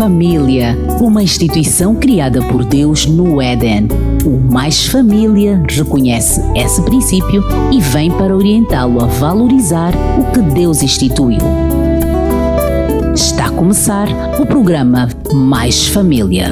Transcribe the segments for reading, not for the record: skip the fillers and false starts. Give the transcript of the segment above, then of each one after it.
Família, uma instituição criada por Deus no Éden. O Mais Família reconhece esse princípio e vem para orientá-lo a valorizar o que Deus instituiu. Está a começar o programa Mais Família.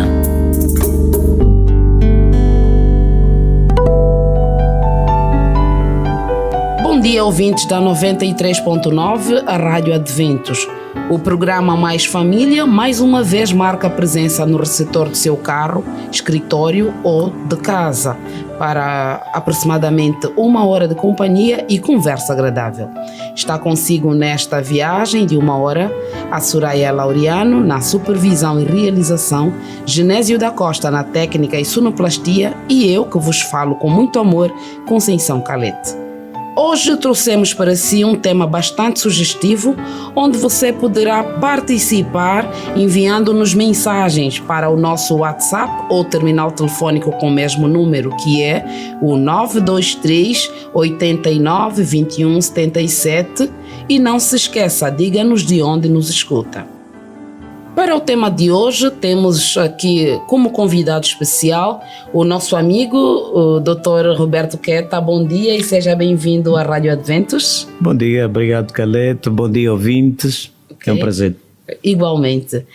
Bom dia, ouvintes da 93.9, a Rádio Adventos. O programa Mais Família, mais uma vez, marca a presença no receptor do seu carro, escritório ou de casa, para aproximadamente 1 hora de companhia e conversa agradável. Está consigo nesta viagem de 1 hora a Soraya Laureano na supervisão e realização, Genésio da Costa na técnica e sonoplastia e eu que vos falo com muito amor, Conceição Calete. Hoje trouxemos para si um tema bastante sugestivo, onde você poderá participar enviando-nos mensagens para o nosso WhatsApp ou terminal telefônico com o mesmo número, que é o 923 89 21 77, e não se esqueça, diga-nos de onde nos escuta. Para o tema de hoje, temos aqui como convidado especial o nosso amigo, o Dr. Roberto Queta. Bom dia e seja bem-vindo à Rádio Adventos. Bom dia, obrigado Calete, bom dia ouvintes, okay. É um prazer. Igualmente.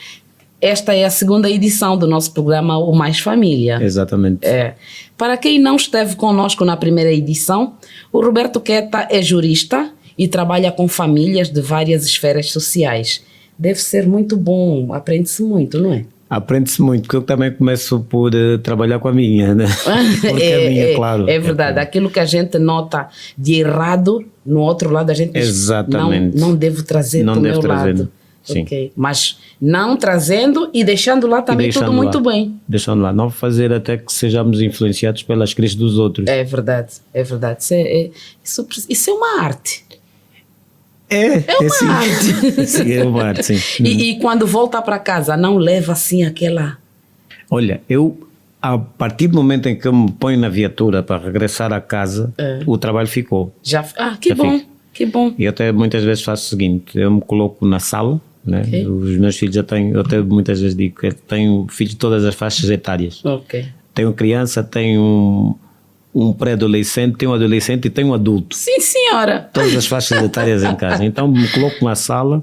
Esta é a segunda edição do nosso programa O Mais Família. Exatamente. Para quem não esteve conosco na primeira edição, o Roberto Queta é jurista e trabalha com famílias de várias esferas sociais. Deve ser muito bom, aprende-se muito, não é? Aprende-se muito, porque eu também começo por trabalhar com a minha, né? Porque a minha, claro. É verdade, aquilo que a gente nota de errado, no outro lado a gente diz, não devo trazer para o meu lado. Sim. Okay. Mas não trazendo e deixando lá também tudo muito bem. Deixando lá, não fazer até que sejamos influenciados pelas crenças dos outros. É verdade, é verdade. Isso é uma arte. É uma arte. Sim, é uma arte, sim. E quando volta para casa, não leva assim aquela... Olha, a partir do momento em que eu me ponho na viatura para regressar a casa, o trabalho ficou. Que bom. E até muitas vezes faço o seguinte, eu me coloco na sala, né? Okay. Os meus filhos eu até muitas vezes digo que tenho filhos de todas as faixas etárias. Okay. Tenho criança, tenho um pré-adolescente, tenho um adolescente e tenho um adulto. Sim, senhora. Todas as faixas etárias em casa. Então me coloco na sala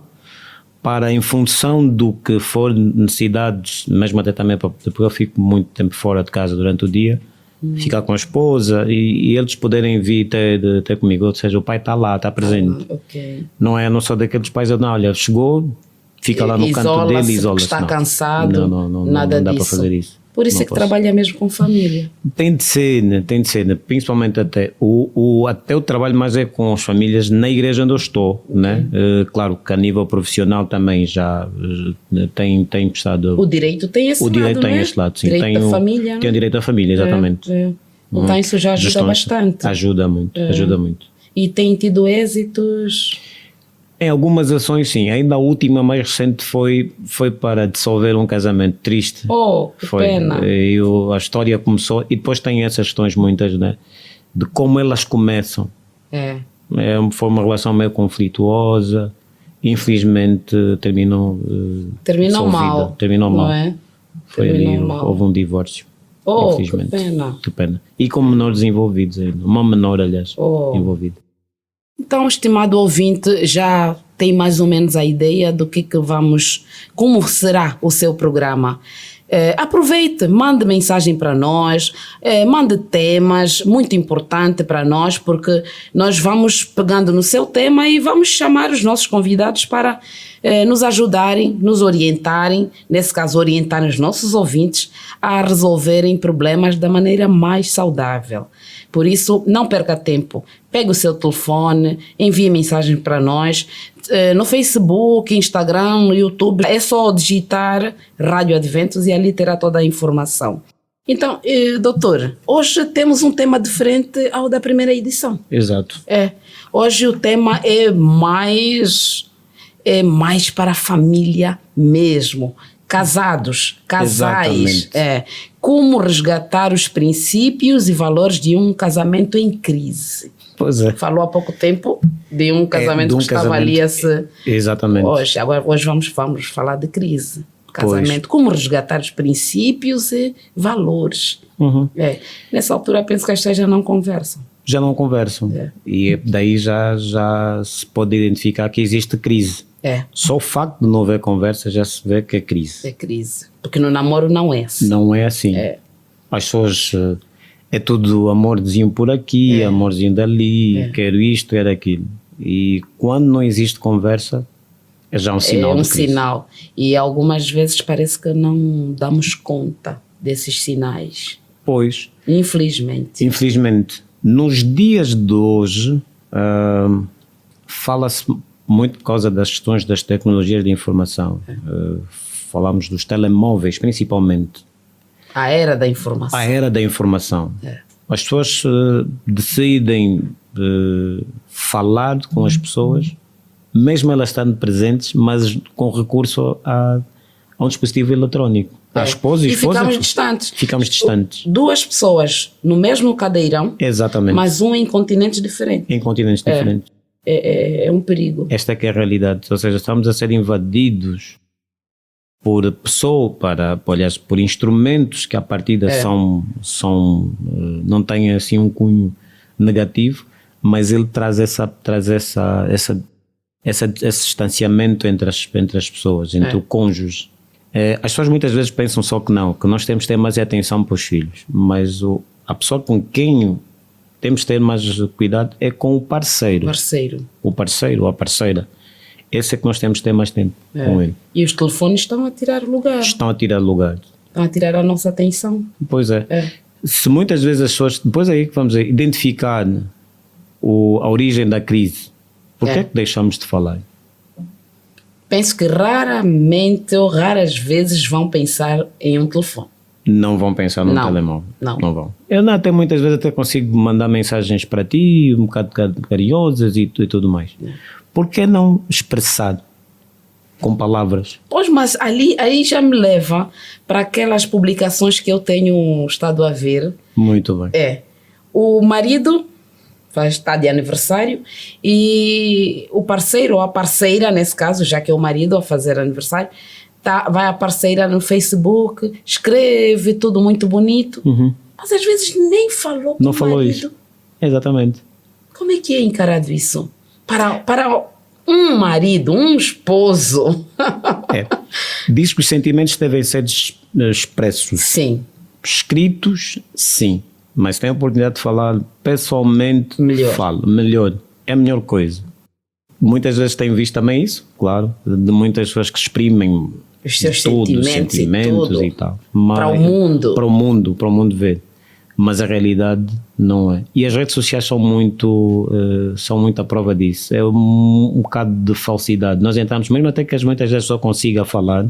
para, em função do que for necessidades, mesmo até também porque eu fico muito tempo fora de casa durante o dia, ficar com a esposa e eles poderem vir ter comigo, ou seja, o pai está lá, está presente. Okay. Não sou daqueles pais a não, olha, chegou, fica lá no canto dele e isola-se. Está cansado, nada não dá disso. Para fazer isso. Por isso que trabalha mesmo com família. Tem de ser, principalmente até o trabalho mais é com as famílias na igreja onde eu estou, okay. Né? Claro que a nível profissional também já tem prestado... O direito tem esse lado, direito tem esse lado, sim. Direito da família. Tem o direito da família, exatamente. Então isso já ajuda bastante. Ajuda muito. E tem tido êxitos... Em algumas ações, sim. Ainda a última, mais recente, foi para dissolver um casamento triste. Que pena. A história começou, e depois tem essas questões muitas, né? De como elas começam. Foi uma relação meio conflituosa. Infelizmente, terminou mal. Terminou mal. Não é? Houve um divórcio. Infelizmente. Que pena. E com menores envolvidos ainda. Uma menor, aliás, envolvida. Então, estimado ouvinte, já tem mais ou menos a ideia do como será o seu programa. Aproveite, mande mensagem para nós, mande temas, muito importante para nós, porque nós vamos pegando no seu tema e vamos chamar os nossos convidados para nos ajudarem, nos orientarem, nesse caso orientarem os nossos ouvintes a resolverem problemas da maneira mais saudável. Por isso, não perca tempo. Pegue o seu telefone, envie mensagem para nós. No Facebook, Instagram, YouTube, é só digitar Rádio Adventos e ali terá toda a informação. Então, doutor, hoje temos um tema diferente ao da primeira edição. Exato. Hoje o tema é mais para a família mesmo. Casais, como resgatar os princípios e valores de um casamento em crise. Pois é. Falou há pouco tempo de um casamento que estava ali a se... Exatamente. Hoje vamos falar de crise. casamento, como resgatar os princípios e valores. Nessa altura penso que as pessoas já não conversam. Já não conversam. E daí já se pode identificar que existe crise. Só o facto de não haver conversa já se vê que é crise. É crise. Porque no namoro não é assim. Não é assim. As pessoas, é tudo amorzinho por aqui, amorzinho dali, quero isto, quero aquilo. E quando não existe conversa, é já um sinal de crise. Sinal. E algumas vezes parece que não damos conta desses sinais. Pois. Infelizmente. Infelizmente. Nos dias de hoje, fala-se muito por causa das questões das tecnologias de informação. Falamos dos telemóveis, principalmente. A era da informação. A era da informação. As pessoas decidem falar com as pessoas, mesmo elas estando presentes, mas com recurso a um dispositivo eletrónico. A esposa e esposa. Ficamos distantes. Ficamos distantes. Duas pessoas no mesmo cadeirão, exatamente, mas um em continentes diferentes. Em continentes diferentes. É um perigo. Esta é que é a realidade. Ou seja, estamos a ser invadidos por pessoas, por instrumentos que à partida não têm assim um cunho negativo, mas ele traz esse distanciamento entre as pessoas, entre o cônjuge. As pessoas muitas vezes pensam só que nós temos que ter mais atenção para os filhos, mas a pessoa com quem temos que ter mais cuidado é com o parceiro. O parceiro ou a parceira. Esse é que nós temos que ter mais tempo com ele. E os telefones estão a tirar lugar. Estão a tirar lugar. Estão a tirar a nossa atenção. Pois é. Se muitas vezes as pessoas, depois aí que vamos identificar a origem da crise, por que é que deixamos de falar? Penso que raramente ou raras vezes vão pensar em um telefone. Não vão pensar no telemóvel. Não vão. Eu até muitas vezes até consigo mandar mensagens para ti, um bocado carinhosas e tudo mais. Por que não expressar com palavras? Pois, mas aí já me leva para aquelas publicações que eu tenho estado a ver. Muito bem. O marido está de aniversário e o parceiro ou a parceira, nesse caso, já que é o marido a fazer aniversário, vai a parceira no Facebook, escreve tudo muito bonito, mas às vezes nem falou com o marido. Não falou isso. Exatamente. Como é que é encarado isso? Para um marido, um esposo. Diz que os sentimentos devem ser expressos. Sim. Escritos, sim. Mas tem a oportunidade de falar pessoalmente, melhor. É a melhor coisa. Muitas vezes tenho visto também isso, claro, de muitas pessoas que exprimem os seus sentimentos e tal. Mas, para o mundo. Para o mundo ver. Mas a realidade não é. E as redes sociais são muito a prova disso. É um bocado de falsidade. Nós entramos, mesmo até que muitas vezes só consiga falar,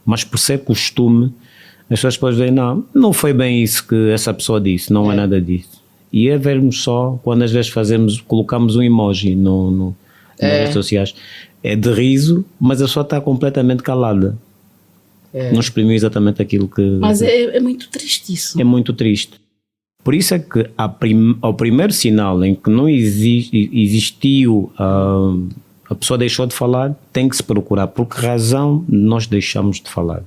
mas por ser costume, as pessoas depois veem, não foi bem isso que essa pessoa disse, não é nada disso. E é vermos só, quando às vezes colocamos um emoji nas redes sociais, é de riso, mas a pessoa está completamente calada. Não exprimiu exatamente aquilo que... Mas é muito triste isso. É muito triste. Por isso é que ao primeiro sinal em que não existiu, a pessoa deixou de falar, tem que se procurar. Por que razão nós deixamos de falar?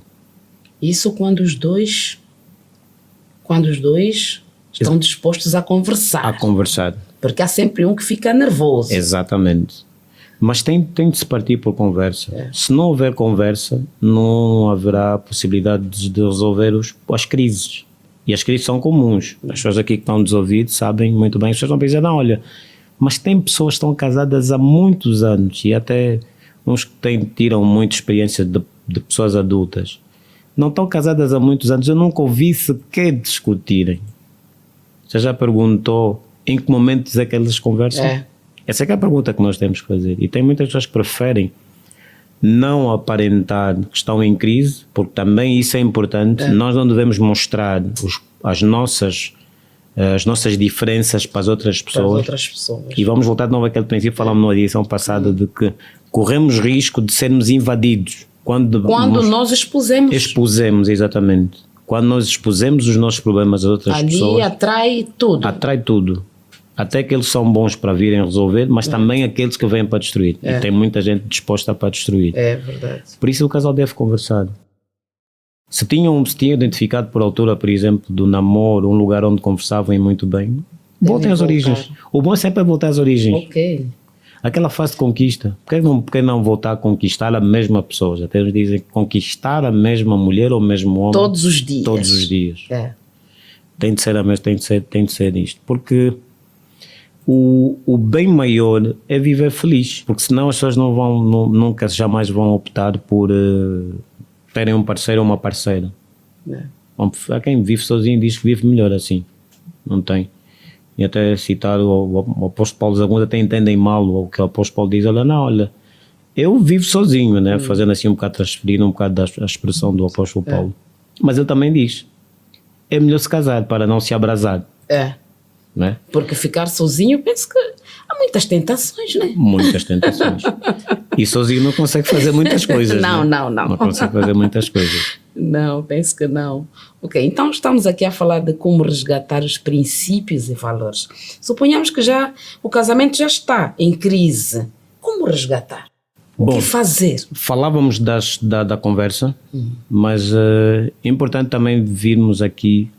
Isso quando os dois estão dispostos a conversar. A conversar. Porque há sempre um que fica nervoso. Exatamente. Mas tem de se partir por conversa. Se não houver conversa, não haverá possibilidade de resolver as crises. E as crises são comuns. As pessoas aqui que estão nos ouvidos sabem muito bem. As pessoas vão pensar, olha, mas tem pessoas que estão casadas há muitos anos e até uns que tiram muita experiência de pessoas adultas. Não estão casadas há muitos anos, eu nunca ouvi sequer discutirem. Você já perguntou em que momentos é que eles conversam? Essa é que é a pergunta que nós temos que fazer. E tem muitas pessoas que preferem não aparentar que estão em crise, porque também isso é importante. Nós não devemos mostrar as nossas diferenças para as outras pessoas. E vamos voltar de novo àquele princípio que falámos na edição passada de que corremos risco de sermos invadidos. Quando nós expusemos. Expusemos, exatamente. Quando nós expusemos os nossos problemas às outras pessoas. Ali atrai tudo. Atrai tudo. Até aqueles que são bons para virem resolver, mas também aqueles que vêm para destruir. E tem muita gente disposta para destruir. É verdade. Por isso o casal deve conversar. Se tinham identificado por altura, por exemplo, do namoro, um lugar onde conversavam muito bem, voltem às origens. O bom é sempre voltar às origens. Ok. Aquela fase de conquista. Por que não voltar a conquistar a mesma pessoa? Até eles dizem conquistar a mesma mulher ou o mesmo homem. Todos os dias. Todos os dias. É. Tem de ser isto. Porque o bem maior é viver feliz. Porque senão as pessoas nunca jamais vão optar por terem um parceiro ou uma parceira. É. Há quem vive sozinho diz que vive melhor assim. Não tem. E até citar o apóstolo Paulo, alguns até entendem mal o que o apóstolo Paulo diz. Olha, eu vivo sozinho, né? Fazendo assim um bocado, transferindo um bocado da expressão do apóstolo Paulo. Mas ele também diz, é melhor se casar para não se abrasar. É. Né? Porque ficar sozinho, eu penso que há muitas tentações, né? Muitas tentações. E sozinho não consegue fazer muitas coisas. Não, né? não. Não consegue fazer muitas coisas. Não, penso que não. Ok, então estamos aqui a falar de como resgatar os princípios e valores. Suponhamos que o casamento já está em crise. Como resgatar? O que fazer? Falávamos da conversa, mas é importante também virmos aqui,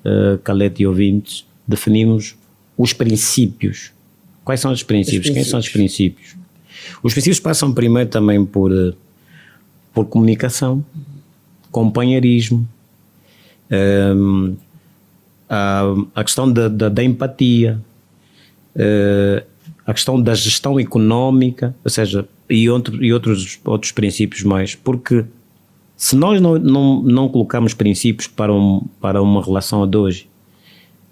Calete e ouvintes, definirmos os princípios. Quais são os princípios? Quem são os princípios? Os princípios passam primeiro também por comunicação, companheirismo, a questão da empatia, a questão da gestão económica, ou seja, e outros princípios mais, porque se nós não colocarmos princípios para uma relação a dois,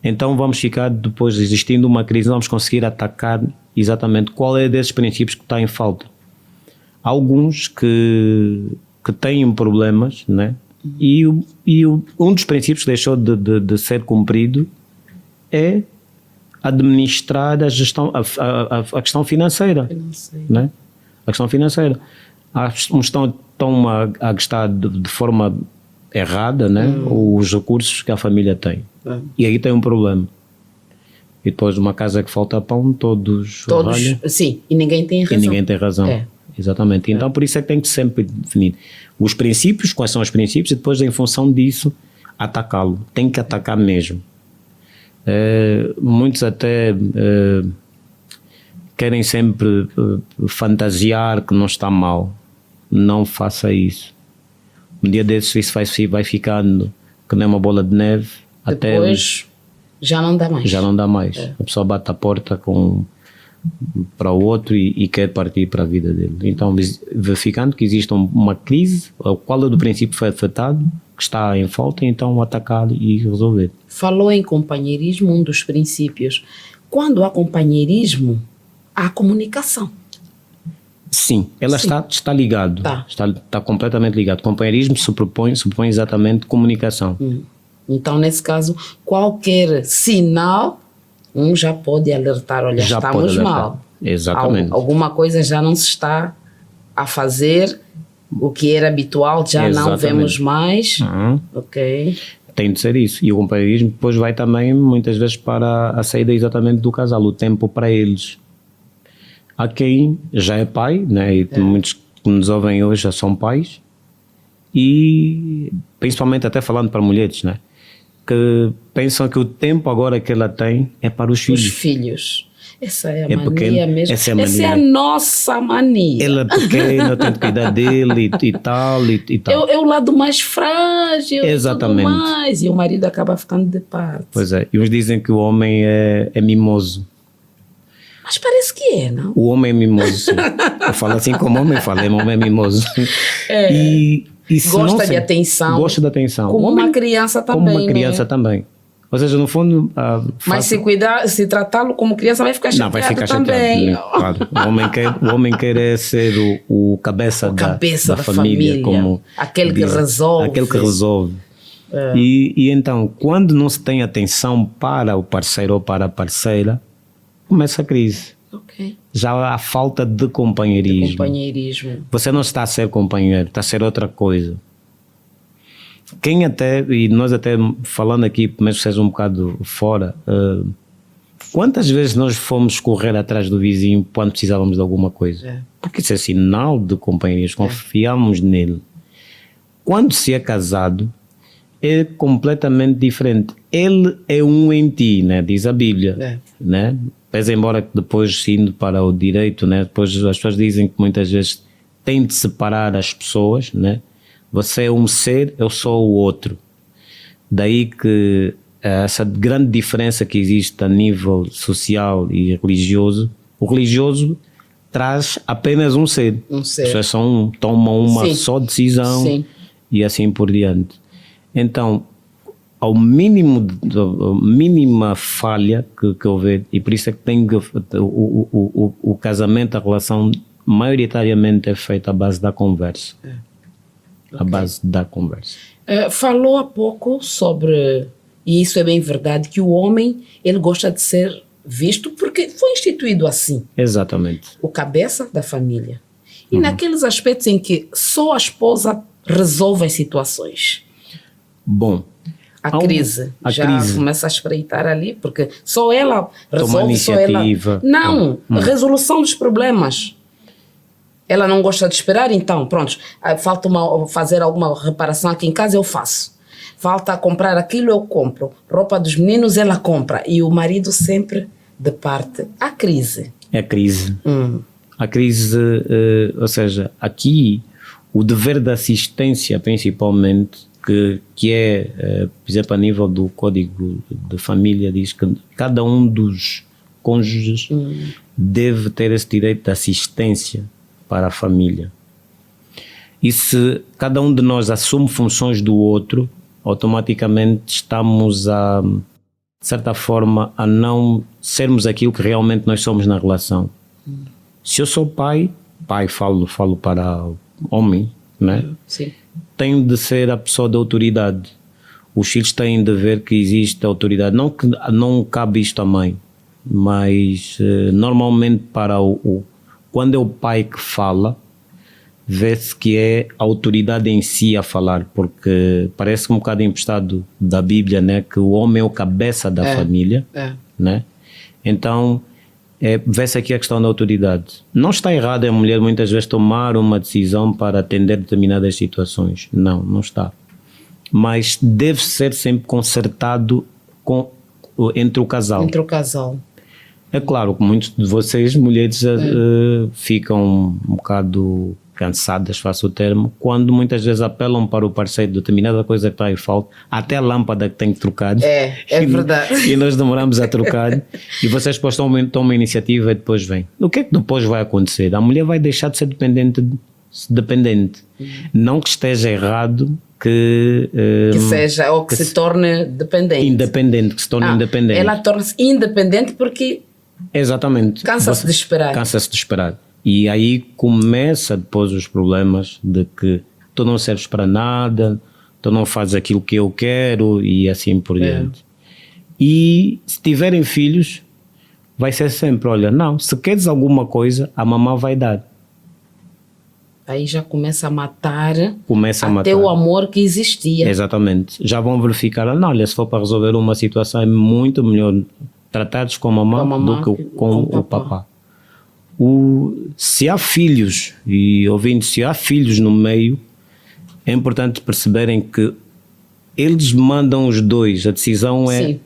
então vamos ficar, depois existindo uma crise, não vamos conseguir atacar exatamente qual é desses princípios que está em falta. Há alguns que têm problemas, né? E um dos princípios que deixou de ser cumprido é administrar a gestão, a questão financeira. Né? A questão financeira. Uns estão a gastar de forma errada, né? Os recursos que a família tem. E aí tem um problema. E depois de uma casa que falta pão, todos sim, e ninguém tem razão. E ninguém tem razão. É. Exatamente. Então por isso é que tem que sempre definir os princípios, quais são os princípios, e depois em função disso atacá-lo. Tem que atacar mesmo. Muitos até querem sempre fantasiar que não está mal. Não faça isso. Um dia desses isso vai ficando que nem uma bola de neve. Depois já não dá mais. Já não dá mais. A pessoa bate a porta para o outro e quer partir para a vida dele. Então, verificando que existe uma crise, qual é do princípio foi afetado, que está em falta, então atacar e resolver. Falou em companheirismo, um dos princípios. Quando há companheirismo, há comunicação. Sim, ela está ligado. Está completamente ligado. Companheirismo supõe exatamente comunicação. Então, nesse caso, qualquer sinal já pode alertar, olha, já estamos mal. Exatamente. Alguma coisa já não se está a fazer, o que era habitual já não vemos mais. Ok. Tem de ser isso. E o companheirismo depois vai também, muitas vezes, para a saída exatamente do casal, o tempo para eles. Há quem já é pai, né? E muitos que nos ouvem hoje já são pais, e principalmente até falando para mulheres, né? Que pensam que o tempo agora que ela tem é para os filhos. Os filhos. Essa é a mania mesmo. Essa é a nossa mania. Ela é pequena, eu tenho que cuidar dele e tal. É o lado mais frágil. Exatamente. E tudo mais, e o marido acaba ficando de parte. Pois é. E uns dizem que o homem é mimoso. Mas parece que é, não? O homem é mimoso, sim. Eu falo assim como homem fala, o homem é mimoso. E gosta de atenção. Gosta de atenção. Como uma criança também. Como uma criança também. Ou seja, no fundo... Mas se tratá-lo como criança, vai ficar chateado. Não, vai ficar também. Chateado, claro. O homem quer ser o cabeça da família. Como aquele que resolve. Aquele que resolve. E então, quando não se tem atenção para o parceiro ou para a parceira, começa a crise. Okay. Já há falta de companheirismo. Você não está a ser companheiro, está a ser outra coisa. E nós até falando aqui, mesmo que seja um bocado fora, quantas vezes nós fomos correr atrás do vizinho quando precisávamos de alguma coisa? Porque isso é sinal de companheirismo, confiamos nele. Quando se é casado, é completamente diferente. Ele é um em ti, né? Diz a Bíblia, né? Pese embora que depois, indo para o direito, né? Depois as pessoas dizem que muitas vezes tem de separar as pessoas, né? Você é um ser, eu sou o outro. Daí que essa grande diferença que existe a nível social e religioso, o religioso traz apenas um ser. As pessoas tomam uma só decisão e assim por diante. Então, ao mínima falha que houver, e por isso é que tem o casamento, a relação, maioritariamente é feita à base da conversa. À base da conversa. Falou há pouco sobre, e isso é bem verdade, que o homem, ele gosta de ser visto porque foi instituído assim. Exatamente. O cabeça da família. E naqueles aspectos em que só a esposa resolve as situações. Bom, a crise começa a espreitar ali, porque só ela resolve, só ela... Não, a resolução dos problemas. Ela não gosta de esperar, então, pronto, falta fazer alguma reparação aqui em casa, eu faço. Falta comprar aquilo, eu compro. Roupa dos meninos, ela compra. E o marido sempre de parte. A crise. É a crise. A crise, ou seja, aqui o dever de assistência, principalmente, que é, por exemplo, a nível do Código de Família, diz que cada um dos cônjuges deve ter esse direito de assistência para a família. E se cada um de nós assume funções do outro, automaticamente estamos de certa forma, a não sermos aquilo que realmente nós somos na relação. Se eu sou pai, falo para o homem, né? Sim. Tenho de ser a pessoa da autoridade. Os filhos têm de ver que existe autoridade. Não que não cabe isto à mãe, mas normalmente quando é o pai que fala, vê-se que é a autoridade em si a falar, porque parece um bocado emprestado da Bíblia, né? Que o homem é o cabeça da família, né? Então, vê-se aqui a questão da autoridade. Não está errado a mulher muitas vezes tomar uma decisão para atender determinadas situações. Não está. Mas deve ser sempre consertado entre o casal. Entre o casal. É claro que muitos de vocês, mulheres, ficam um bocado cansadas, faço o termo, quando muitas vezes apelam para o parceiro de determinada coisa que está em falta, até a lâmpada que tem que trocar. É verdade. E nós demoramos a trocar, e vocês depois tomam a iniciativa e depois vem. O que é que depois vai acontecer? A mulher vai deixar de ser dependente. Não que esteja errado que seja, ou que se torne dependente. Independente, que se torne independente. Ela torna-se independente porque... Exatamente. Cansa-se de esperar. Cansa-se de esperar. E aí começa depois os problemas de que tu não serves para nada, tu não fazes aquilo que eu quero e assim por diante. E se tiverem filhos, vai ser sempre, olha, não, se queres alguma coisa, a mamãe vai dar. Aí já começa a matar até o amor que existia. Exatamente. Já vão verificar, não, olha, se for para resolver uma situação é muito melhor tratados com a mamãe do que com o papá. Se há filhos, e ouvindo, se há filhos no meio, é importante perceberem que eles mandam os dois, a decisão é...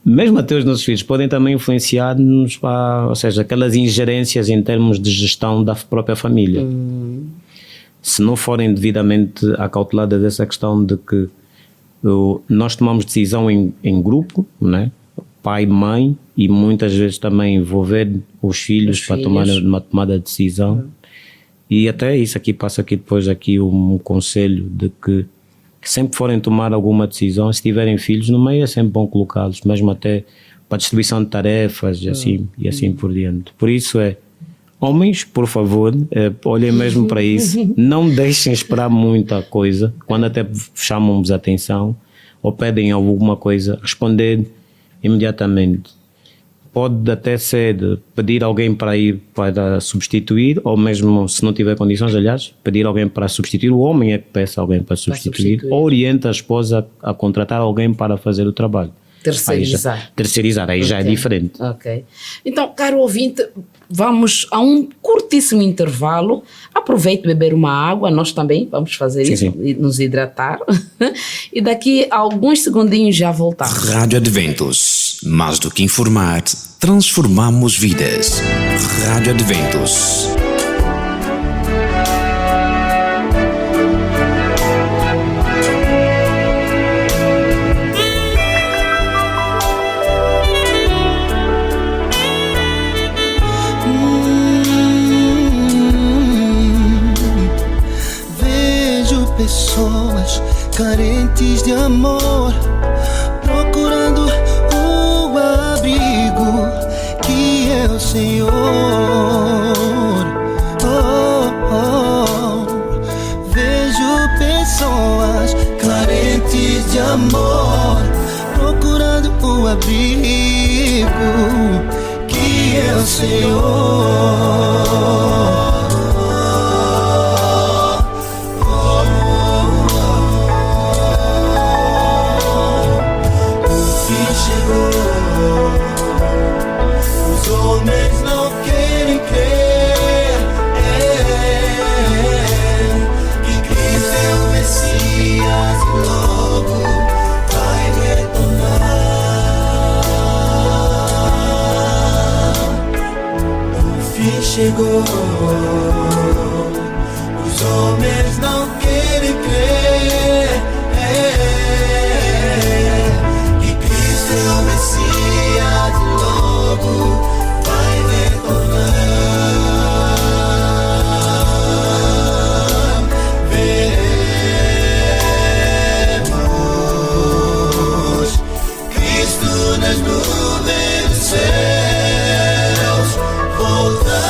Mesmo até os nossos filhos podem também influenciar-nos, ou seja, aquelas ingerências em termos de gestão da própria família. Se não forem devidamente acauteladas dessa questão de que nós tomamos decisão em grupo, né? Pai, mãe, e muitas vezes também envolver os filhos para tomar uma tomada de decisão. E até isso aqui passa aqui depois um conselho de que sempre forem tomar alguma decisão, se tiverem filhos no meio é sempre bom colocá-los, mesmo até para a distribuição de tarefas e assim por diante. Por isso homens, por favor, olhem mesmo para isso, não deixem esperar muita coisa, quando até chamam-vos a atenção ou pedem alguma coisa, responder imediatamente. Pode até ser pedir alguém para ir para substituir, ou mesmo se não tiver condições, aliás, pedir alguém para substituir. O homem é que peça alguém para substituir, ou orienta a esposa a contratar alguém para fazer o trabalho. Terceirizar. Aí já é diferente. Ok. Então, caro ouvinte, vamos a um curtíssimo intervalo. Aproveite beber uma água, nós também vamos fazer isso, e nos hidratar. E daqui a alguns segundinhos já voltamos. Rádio Adventos, mais do que informar, transformamos vidas. Rádio Adventos. Pessoas carentes de amor, procurando o abrigo que é o Senhor. Vejo pessoas carentes de amor, procurando o abrigo que é o Senhor. Chegou, os homens não querem crer que Cristo é o Messias, logo vai retornar. Veremos Cristo nas nuvens do céu voltar.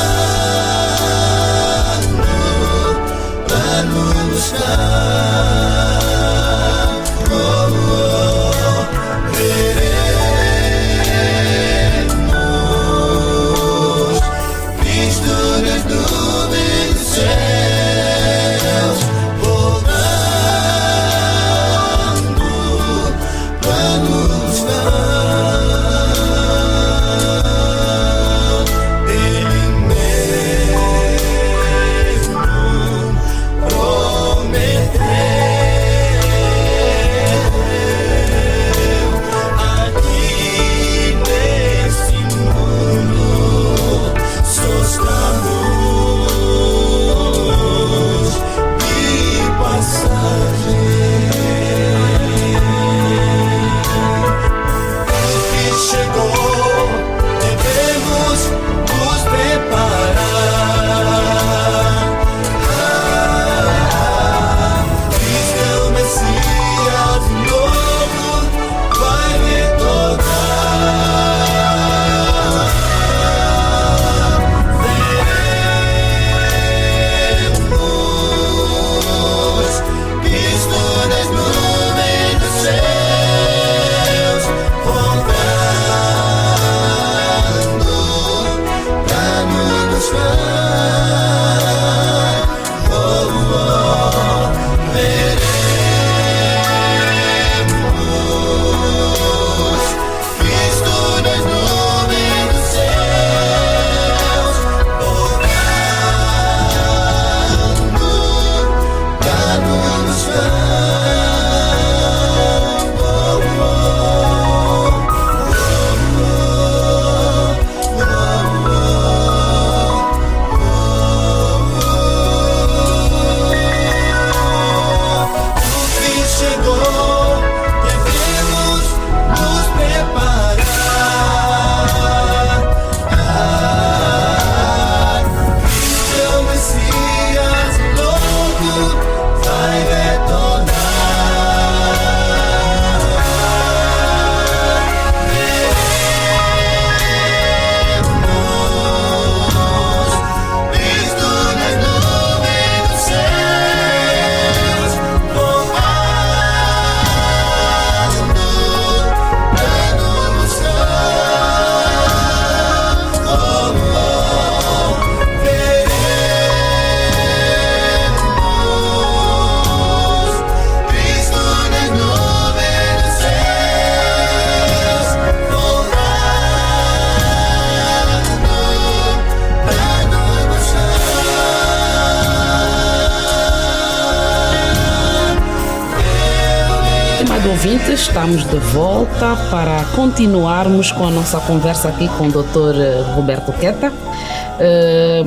Prometeu ouvintes, estamos de volta para continuarmos com a nossa conversa aqui com o Dr. Roberto Queta.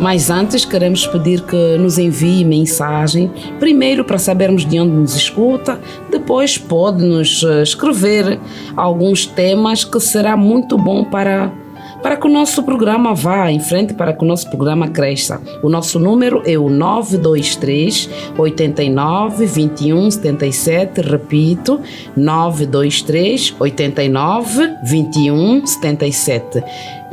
Mas antes queremos pedir que nos envie mensagem, primeiro para sabermos de onde nos escuta, depois pode nos escrever alguns temas que será muito bom para que o nosso programa vá em frente, para que o nosso programa cresça. O nosso número é o 923 89 21 77, repito, 923 89 21 77.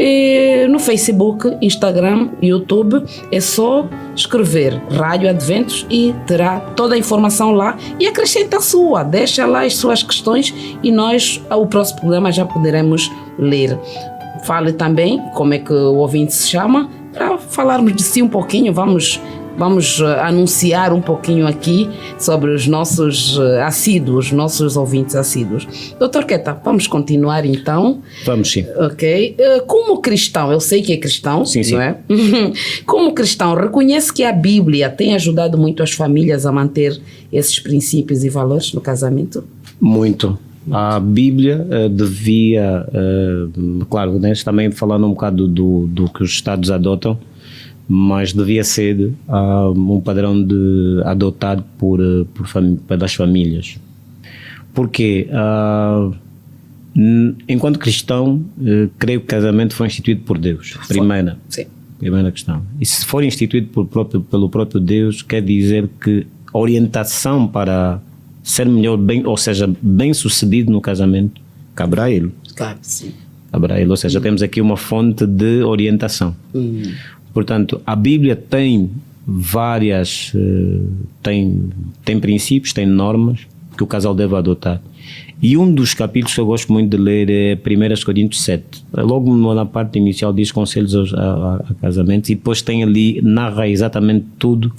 E no Facebook, Instagram, YouTube, é só escrever Rádio Adventos e terá toda a informação lá e acrescenta a sua, deixa lá as suas questões e nós, ao próximo programa, já poderemos ler. Fale também como é que o ouvinte se chama, para falarmos de si um pouquinho. Vamos anunciar um pouquinho aqui sobre os nossos assíduos, nossos ouvintes assíduos. Dr. Queta, vamos continuar então? Vamos sim. Ok. Como cristão, eu sei que é cristão, sim, sim. Não é? Como cristão, reconhece que a Bíblia tem ajudado muito as famílias a manter esses princípios e valores no casamento? Muito. A Bíblia devia, claro, né, também falando um bocado do que os Estados adotam, mas devia ser um padrão adotado pelas famílias. Porque, enquanto cristão, creio que o casamento foi instituído por Deus, primeira questão. E se for instituído pelo próprio Deus, quer dizer que a orientação para ser melhor, ou seja, bem sucedido no casamento, caberá a ele. Claro, sim. Caberá a ele, ou seja, temos aqui uma fonte de orientação. Portanto, a Bíblia tem várias, tem princípios, tem normas que o casal deve adotar. E um dos capítulos que eu gosto muito de ler é 1 Coríntios 7. Logo na parte inicial diz conselhos a casamentos e depois tem ali, narra exatamente tudo.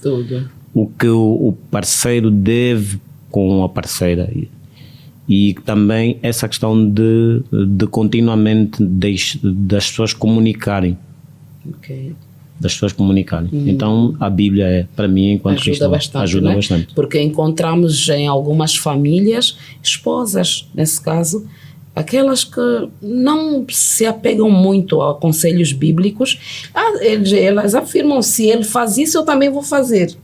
O que o parceiro deve com a parceira, e também essa questão de continuamente das pessoas comunicarem. Das pessoas comunicarem. Então a Bíblia para mim, enquanto cristão, ajuda bastante. Porque encontramos em algumas famílias, esposas nesse caso, aquelas que não se apegam muito a conselhos bíblicos. Elas afirmam, se ele faz isso, eu também vou fazer,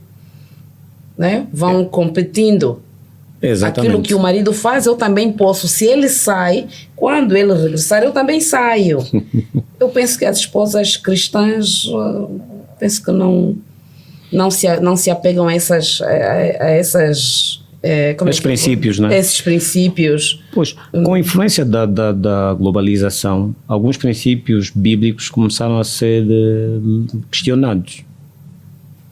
né? Vão competindo. Exatamente. Aquilo que o marido faz, eu também posso. Se ele sai, quando ele regressar, eu também saio. Eu penso que as esposas cristãs, penso que não se apegam a esses princípios, não é? Esses princípios. Pois, com a influência da globalização, alguns princípios bíblicos começaram a ser questionados.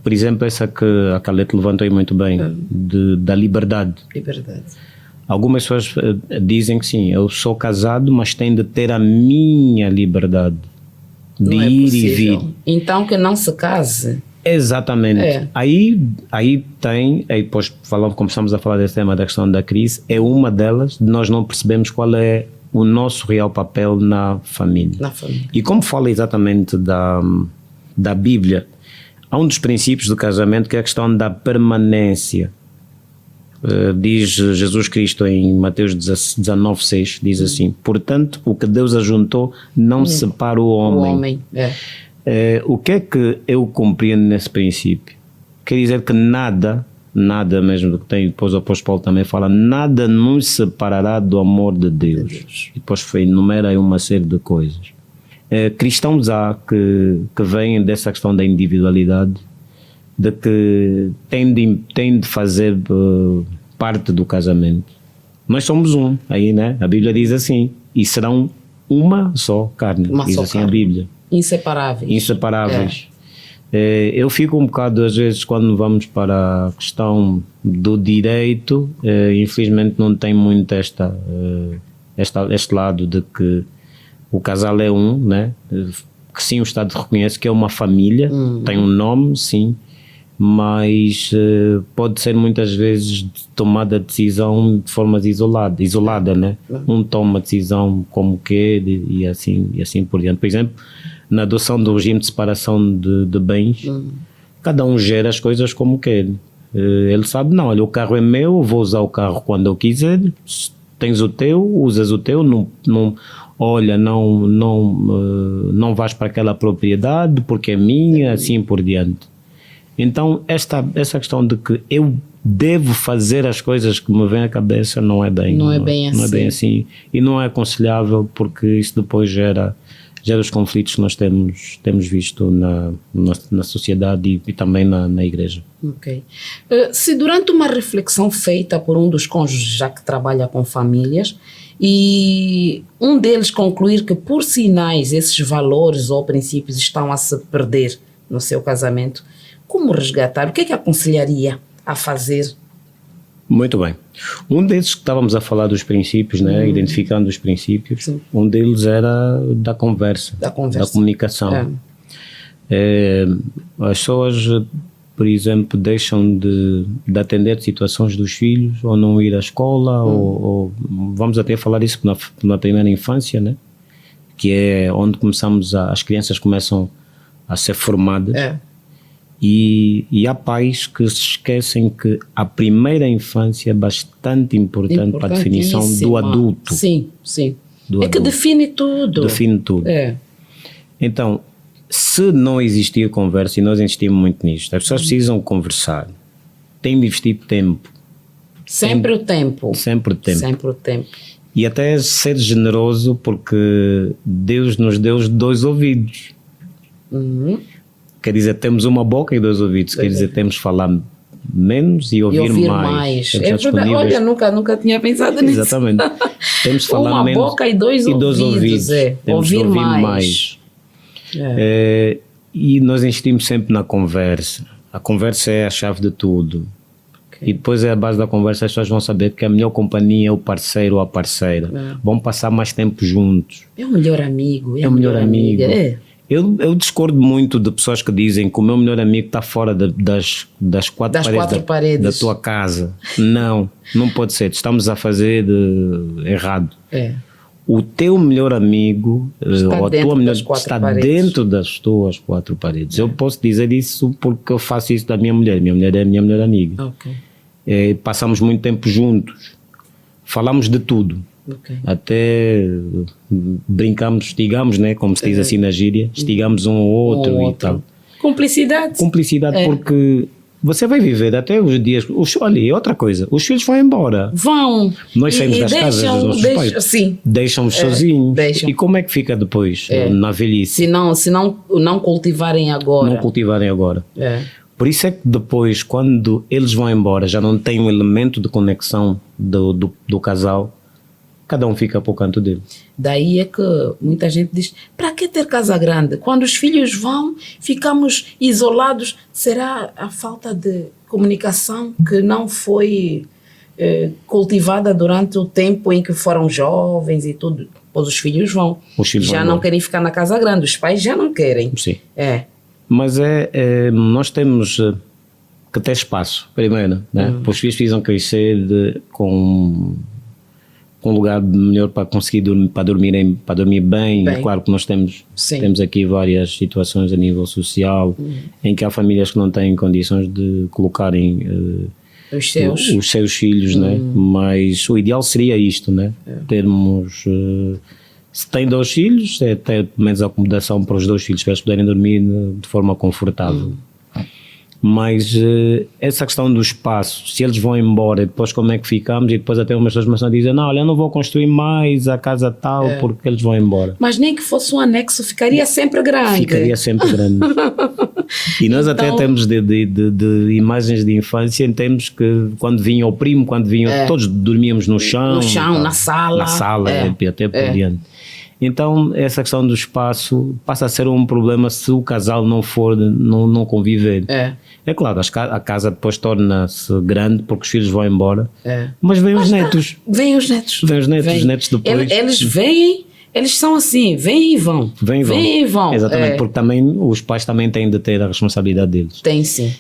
Por exemplo, essa que a Calete levantou aí muito bem, da liberdade. Algumas pessoas dizem que sim, eu sou casado, mas tenho de ter a minha liberdade de ir e vir. Então que não se case. Exatamente. Aí depois começamos a falar desse tema da questão da crise, é uma delas, nós não percebemos qual é o nosso real papel na família. E como fala exatamente da Bíblia, há um dos princípios do casamento que é a questão da permanência. Diz Jesus Cristo em Mateus 19:6, diz assim: portanto, o que Deus ajuntou não separa o homem. O que é que eu compreendo nesse princípio? Quer dizer que nada mesmo do que tem, depois o apóstolo Paulo também fala, nada nos separará do amor de Deus. E depois enumera aí uma série de coisas. Cristãos há que vêm dessa questão da individualidade, de que têm de fazer parte do casamento. Nós somos um, aí, né? A Bíblia diz assim, e serão uma só carne, diz assim a Bíblia. Inseparáveis. Eu fico um bocado, às vezes, quando vamos para a questão do direito, infelizmente não tem muito este lado de que o casal é um, né? Que sim, o Estado reconhece que é uma família, tem um nome, sim, mas pode ser muitas vezes tomada a decisão de forma isolada, né? Um toma a decisão como quer e assim por diante. Por exemplo, na adoção do regime de separação de bens, cada um gera as coisas como quer. Ele sabe, não, olha, o carro é meu, vou usar o carro quando eu quiser, tens o teu, usas o teu, olha, não vais para aquela propriedade porque é minha, assim por diante. Então, essa questão de que eu devo fazer as coisas que me vêm à cabeça não é bem assim. E não é aconselhável, porque isso depois gera os conflitos que nós temos visto na sociedade e também na igreja. Ok. Se durante uma reflexão feita por um dos cônjuges, já que trabalha com famílias, e um deles concluir que por sinais esses valores ou princípios estão a se perder no seu casamento, como resgatar? O que é que aconselharia a fazer? Muito bem. Um desses que estávamos a falar dos princípios, né, identificando os princípios, Sim. um deles era da conversa, da comunicação. As pessoas, por exemplo, deixam de atender situações dos filhos, ou não ir à escola, ou vamos até falar isso na primeira infância, né, que é onde as crianças começam a ser formadas. E há pais que se esquecem que a primeira infância é bastante importante para a definição do adulto. Sim, sim. Que define tudo. Define tudo. Então, se não existir conversa, e nós insistimos muito nisto, as pessoas precisam conversar, têm de investir tempo. Sempre o tempo. E até ser generoso, porque Deus nos deu 2 ouvidos. Quer dizer, temos uma boca e 2 ouvidos. Quer dizer, temos de falar menos e ouvir mais. É verdade. Olha, nunca tinha pensado nisso. Exatamente. Temos de falar menos. Uma boca e 2 ouvidos. Temos de ouvir mais. E nós insistimos sempre na conversa. A conversa é a chave de tudo. E depois é a base da conversa, as pessoas vão saber que a melhor companhia é o parceiro ou a parceira. Vão passar mais tempo juntos. É o melhor amigo. É o melhor amigo. Eu discordo muito de pessoas que dizem que o meu melhor amigo está fora das quatro paredes da tua casa. Não pode ser. Estamos a fazer errado. O teu melhor amigo ou a tua melhor está dentro das tuas 4 paredes. Eu posso dizer isso porque eu faço isso da minha mulher. Minha mulher é a minha melhor amiga. Passamos muito tempo juntos. Falamos de tudo. Até brincamos, estigamos, né? Como se diz assim na gíria, estigamos um ao outro e tal. Cumplicidade, porque você vai viver até os dias. Olha, e outra coisa, os filhos vão embora. Nós saímos das casas dos nossos pais, deixam-nos sozinhos. E como é que fica depois, na velhice? Se não cultivarem agora. Por isso é que depois, quando eles vão embora, já não tem um elemento de conexão do casal. Cada um fica para o canto dele. Daí é que muita gente diz, para que ter casa grande? Quando os filhos vão, ficamos isolados. Será a falta de comunicação que não foi cultivada durante o tempo em que foram jovens e tudo? Pois os filhos vão. Já não querem ficar na casa grande, os pais já não querem. Sim. Mas nós temos que ter espaço, primeiro, né? Os filhos precisam crescer com um lugar melhor para conseguir dormir bem. E claro que nós temos aqui várias situações a nível social em que há famílias que não têm condições de colocarem os seus filhos, né? Mas o ideal seria isto, né? Termos, se tem 2 filhos, é ter pelo menos acomodação para os 2 filhos, para eles poderem dormir de forma confortável. Mas essa questão do espaço, se eles vão embora, depois como é que ficamos? E depois até umas pessoas começam a dizer, não, olha, eu não vou construir mais a casa tal porque eles vão embora. Mas nem que fosse um anexo, ficaria sempre grande. E nós até temos de imagens de infância, temos que quando vinha o primo, todos dormíamos no chão, na sala. E até por diante. Então essa questão do espaço passa a ser um problema se o casal não conviver. É claro, a casa depois torna-se grande porque os filhos vão embora, mas vêm os netos. Os netos depois. Eles vêm, eles são assim, vêm e vão. Exatamente, porque também os pais também têm de ter a responsabilidade deles. Tem sim.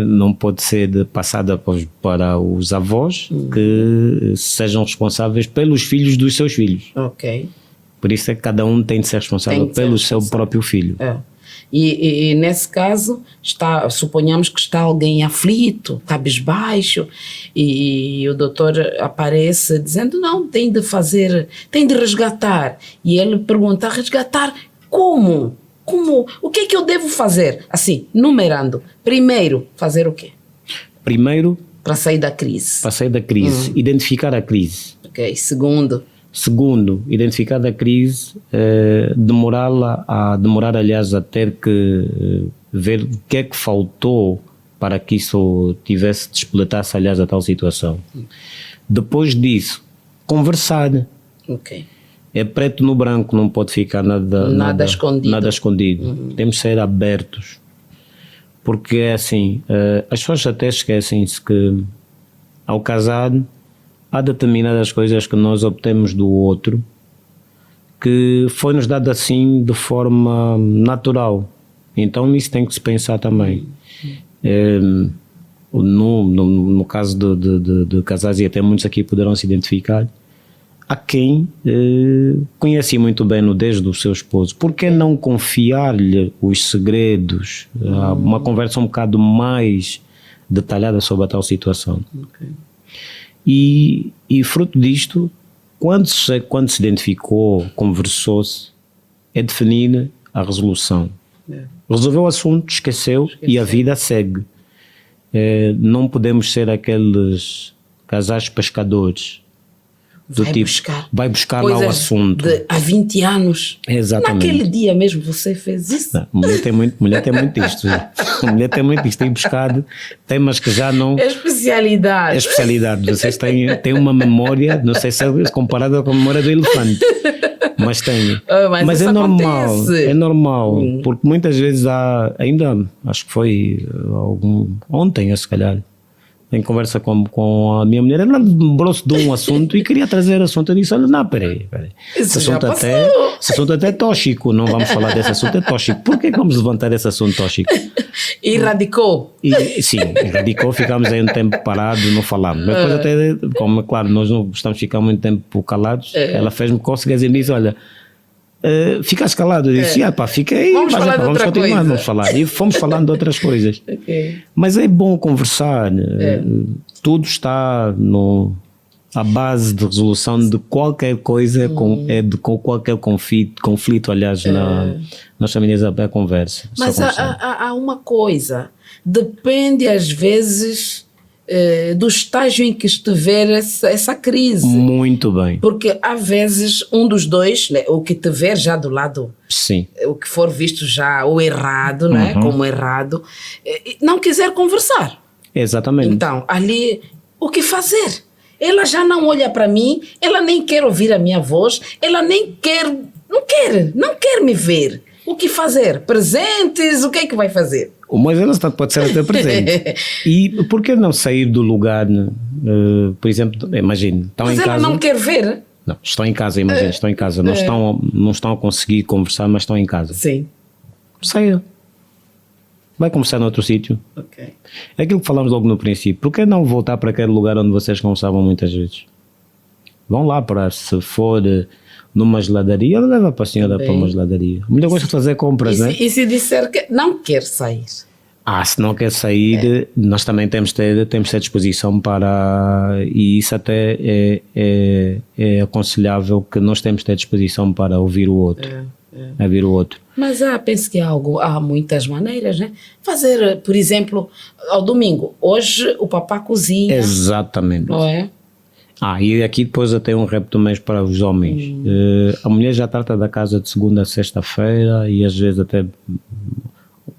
Não pode ser passada para os avós que sejam responsáveis pelos filhos dos seus filhos. Por isso é que cada um tem de ser responsável pelo seu próprio filho. E nesse caso, suponhamos que está alguém aflito, cabisbaixo, e o doutor aparece dizendo, não, tem de resgatar. E ele pergunta, resgatar como? O que é que eu devo fazer? Assim, numerando. Primeiro, fazer o quê? Primeiro, para sair da crise. Identificar a crise. Ok. Segundo, identificar a crise, demorar, aliás, a ter que ver o que é que faltou para que isso despoletasse, aliás, a tal situação. Depois disso, conversar. Ok. É preto no branco, não pode ficar nada escondido. Temos de ser abertos. Porque é assim, as pessoas até esquecem-se que ao casar há determinadas coisas que nós obtemos do outro que foi-nos dado assim de forma natural. Então isso tem que se pensar também. No caso de casais, e até muitos aqui poderão se identificar, há quem conhece muito bem a nudez do seu esposo. Por que não confiar-lhe os segredos? Uma conversa um bocado mais detalhada sobre a tal situação. Okay. E fruto disto, quando se identificou, conversou-se, é definir a resolução. Resolveu o assunto, esqueceu e a vida segue. Não podemos ser aqueles casais pescadores. Vai buscar lá o assunto. Há 20 anos. Exatamente. Naquele dia mesmo você fez isso? Não, mulher tem muito isto. Mulher tem muito isto. Tem buscado temas que já não... É especialidade. Vocês têm uma memória, não sei se é comparada com a memória do elefante. Mas tem. Mas é normal. Acontece. É normal. Porque muitas vezes acho que foi ontem, se calhar, em conversa com a minha mulher, ela lembrou-se de um assunto e queria trazer assunto. Eu disse, olha, não, peraí. Esse assunto até é tóxico, não vamos falar desse assunto, é tóxico. Por que vamos levantar esse assunto tóxico? E radicou. Sim, radicou, ficámos aí um tempo parados, não falámos. Depois até, como claro, nós não gostamos de ficar muito tempo calados, ela fez-me cócegas e me disse, olha, ficaste calado. Eu disse, fica aí, vamos continuar, vamos falar. E fomos falando de outras coisas. Okay. Mas é bom conversar. Tudo está à base de resolução de qualquer coisa, com qualquer conflito, aliás, nas famílias a conversa. Mas há uma coisa, depende às vezes do estágio em que estiver essa crise. Muito bem. Porque às vezes um dos dois, né, o que tiver já do lado, sim, o que for visto já o errado, né, como errado, não quiser conversar. Exatamente. Então, ali, o que fazer? Ela já não olha para mim, ela nem quer ouvir a minha voz, ela nem quer, não quer me ver. O que fazer? Presentes? O que é que vai fazer? Mas ela pode ser até presente. E por que não sair do lugar, por exemplo, imagine, estão mas em casa... Mas ela não quer ver? Não, estão em casa, imagine, estão em casa, não estão a conseguir conversar, mas estão em casa. Sim. Saia. Vai conversar noutro sítio. Ok. É aquilo que falamos logo no princípio. Por que não voltar para aquele lugar onde vocês conversavam muitas vezes? Vão lá para, se for numa geladaria, leva para a senhora para uma geladaria. A mulher gosta de fazer compras, né? E se disser que não quer sair? Se não quer sair, nós também temos de ter disposição para... E isso até é aconselhável, que nós temos de ter disposição para ouvir o outro. Ouvir o outro. Mas penso que há muitas maneiras, né? Fazer, por exemplo, ao domingo. Hoje o papá cozinha. Exatamente. Não é? E aqui depois até um repto mais para os homens. A mulher já trata da casa de segunda a sexta-feira e às vezes até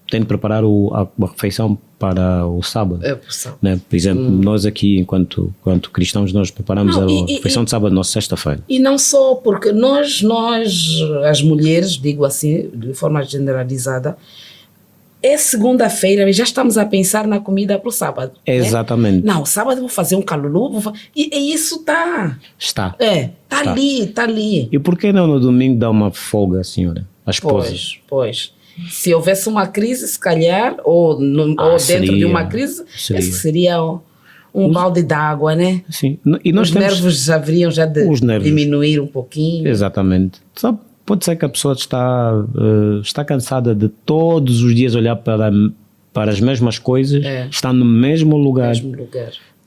tem de preparar a refeição para o sábado. Né? Por exemplo, nós aqui, enquanto cristãos, nós preparamos a refeição de sábado, nossa sexta-feira. E não só, porque nós, as mulheres, digo assim, de forma generalizada, é segunda-feira e já estamos a pensar na comida para o sábado. Exatamente. Né? Não, sábado vou fazer um calulu, e isso está. Está. Está ali. E por que não no domingo dar uma folga à senhora, à esposa? Pois. Se houvesse uma crise, se calhar, ou dentro de uma crise, esse seria um balde d'água, né? Sim. E nós os nervos haveriam já de diminuir um pouquinho. Exatamente. Só Pode ser que a pessoa está cansada de todos os dias olhar para as mesmas coisas, está no mesmo lugar.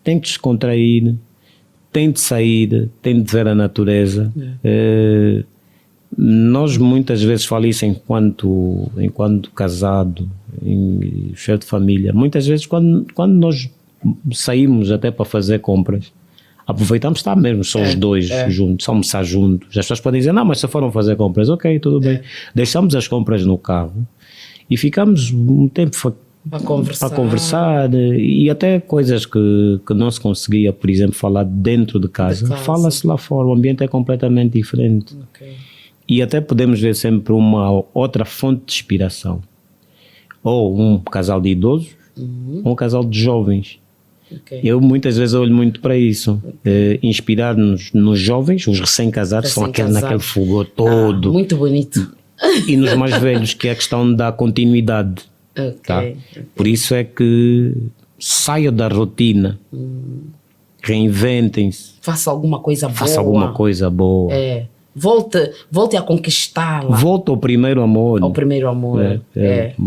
Tem que descontrair, tem de sair, tem de ver a natureza. Nós muitas vezes falo isso enquanto casado, chefe de família. Muitas vezes quando nós saímos até para fazer compras, aproveitamos estar mesmo só os dois juntos, almoçar juntos. As pessoas podem dizer, não, mas se foram fazer compras, ok, tudo bem. Deixamos as compras no carro e ficamos um tempo para conversar e até coisas que não se conseguia, por exemplo, falar dentro de casa. Fala-se lá fora, o ambiente é completamente diferente. E até podemos ver sempre uma outra fonte de inspiração. Ou um casal de idosos, ou um casal de jovens. Eu muitas vezes olho muito para isso, inspirar-nos nos jovens, os recém-casados, são aqueles naquele fulgor todo. Muito bonito. E nos mais velhos, que é a questão da continuidade. Tá? Por isso é que saiam da rotina, reinventem-se. Faça alguma coisa boa. Volte a conquistá-la. Volta ao primeiro amor.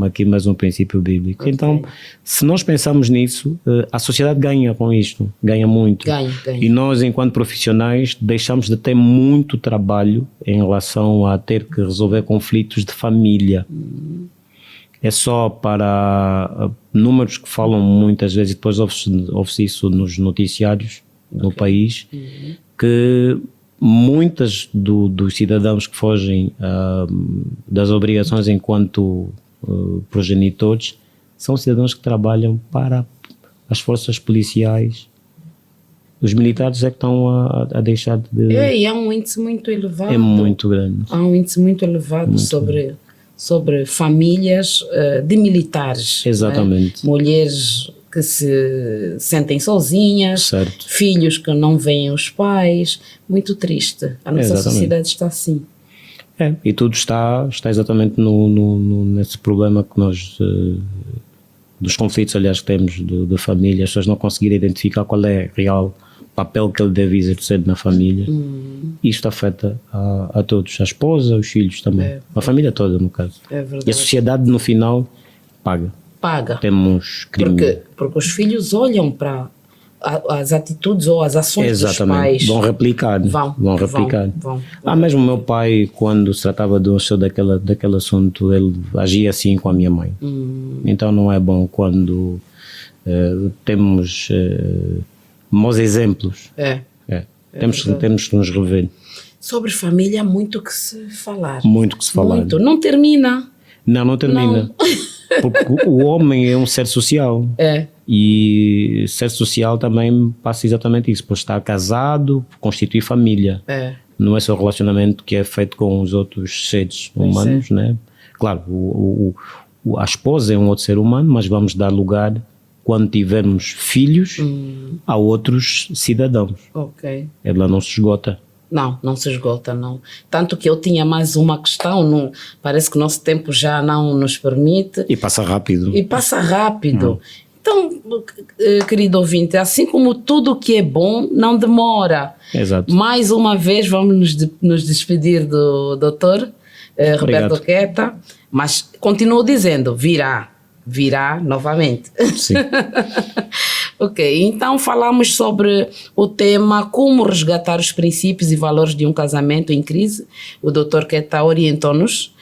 Aqui mais um princípio bíblico. Então, se nós pensamos nisso, a sociedade ganha com isto, ganha muito. Ganha. E nós, enquanto profissionais, deixamos de ter muito trabalho em relação a ter que resolver conflitos de família. É só para números que falam muitas vezes, e depois ouve-se isso nos noticiários no país, que muitas dos cidadãos que fogem das obrigações enquanto progenitores são cidadãos que trabalham para as forças policiais. Os militares é que estão a deixar de... E há um índice muito elevado. É muito grande. Há um índice muito elevado sobre famílias de militares. Exatamente. Né? Mulheres que se sentem sozinhas, certo. Filhos que não veem os pais, muito triste. A nossa sociedade está assim. E tudo está exatamente nesse problema que nós, dos conflitos, aliás, que temos de família, as pessoas não conseguirem identificar qual é o real papel que ele deve exercer na família. Isto afeta a todos, a esposa, os filhos também, a família toda, no caso. É verdade. E a sociedade, no final, paga. Temos crime. Porque os filhos olham para as atitudes ou as ações dos pais. Vão replicar. Vão replicar. Mesmo o meu pai, quando se tratava daquele assunto, ele agia assim com a minha mãe. Então não é bom quando temos maus exemplos. Temos que nos rever. Sobre família há muito que se falar. Muito. Não termina. Não termina. Porque o homem é um ser social. E ser social também passa exatamente isso, por estar casado, por constituir família. Não é só o relacionamento que é feito com os outros seres humanos, né? Claro, a esposa é um outro ser humano, mas vamos dar lugar, quando tivermos filhos, a outros cidadãos. Ela não se esgota. Não se esgota, não. Tanto que eu tinha mais uma questão, parece que o nosso tempo já não nos permite. E passa rápido. Então, querido ouvinte, assim como tudo que é bom, não demora. Exato. Mais uma vez vamos nos despedir do doutor Roberto Queta, mas continuo dizendo, virá novamente. Sim. Ok, então falamos sobre o tema como resgatar os princípios e valores de um casamento em crise. O Dr. Queta orientou-nos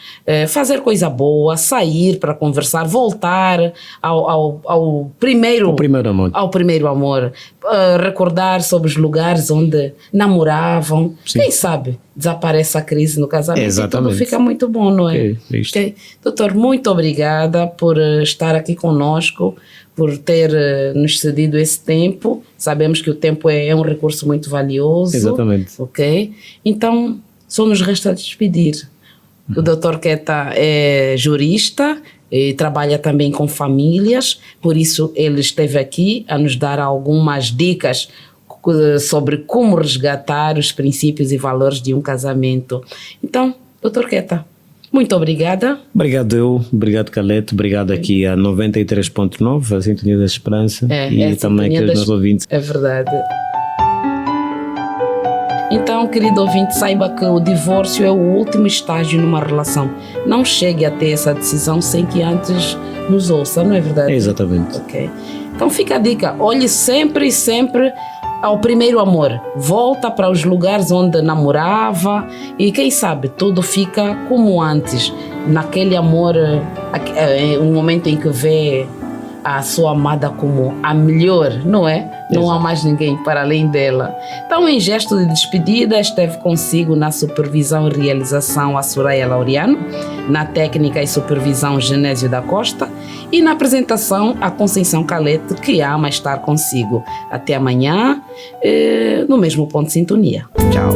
fazer coisa boa, sair para conversar, voltar ao primeiro amor, recordar sobre os lugares onde namoravam. Sim. Quem sabe desaparece a crise no casamento. Exatamente. E tudo fica muito bom, não é? Okay. Doutor, muito obrigada por estar aqui conosco, por ter nos cedido esse tempo. Sabemos que o tempo é um recurso muito valioso. Exatamente. Ok? Então, só nos resta despedir. O Dr. Queta é jurista e trabalha também com famílias, por isso ele esteve aqui a nos dar algumas dicas sobre como resgatar os princípios e valores de um casamento. Então, Dr. Queta, muito obrigada. Obrigado Calete, obrigado aqui a 93.9, a Sintonia da Esperança, e também aqui aos nossos ouvintes. É verdade. Então, querido ouvinte, saiba que o divórcio é o último estágio numa relação. Não chegue a ter essa decisão sem que antes nos ouça, não é verdade? Exatamente. Ok. Então fica a dica, olhe sempre ao primeiro amor. Volta para os lugares onde namorava e quem sabe tudo fica como antes. Naquele amor, um momento em que vê a sua amada como a melhor, não é? Não há mais ninguém para além dela. Então, em gesto de despedida, esteve consigo na supervisão e realização a Soraya Laureano, na técnica e supervisão Genésio da Costa e na apresentação a Conceição Calete, que ama estar consigo. Até amanhã, no mesmo ponto de sintonia. Tchau.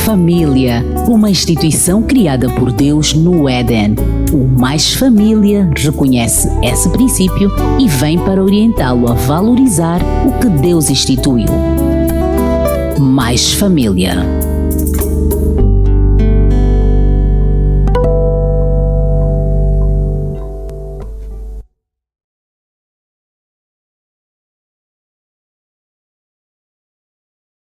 Família, uma instituição criada por Deus no Éden. O Mais Família reconhece esse princípio e vem para orientá-lo a valorizar o que Deus instituiu. Mais Família.